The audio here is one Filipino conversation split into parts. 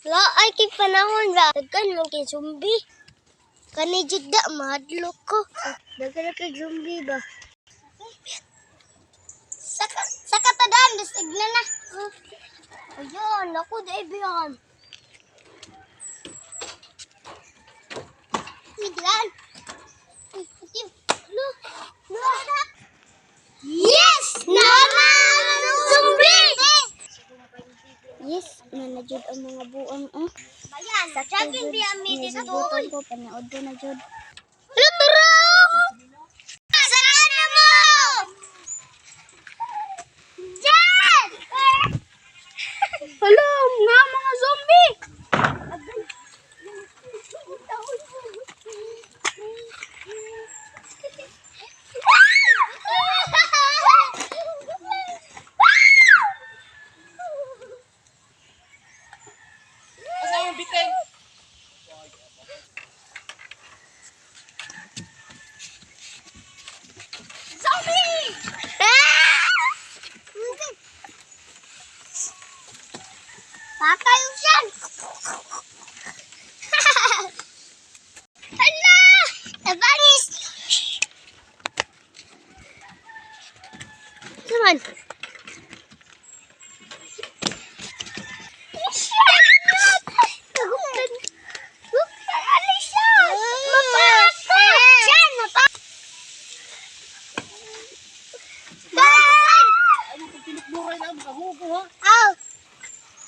La ay kay panahon ba? Dagkan man kay zombie. Kani jud da mahadlok ko. Dagkan kay zombie ba? Saka tadan dasigna na. Ayun, ako dai biyan. Siglan. Yes! Naman! Zombie! Yes, nanajud ang mga buang Bayan, sa jogging di ami dito. Ko panood ko na jud. Luturong! Saka na mo! Jan! Hello, mga zombie! Pakayusan! Hala! Nabangis! Naman!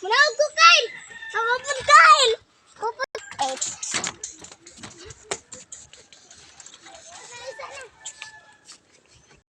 Manawag ko kail! Ako pun kail!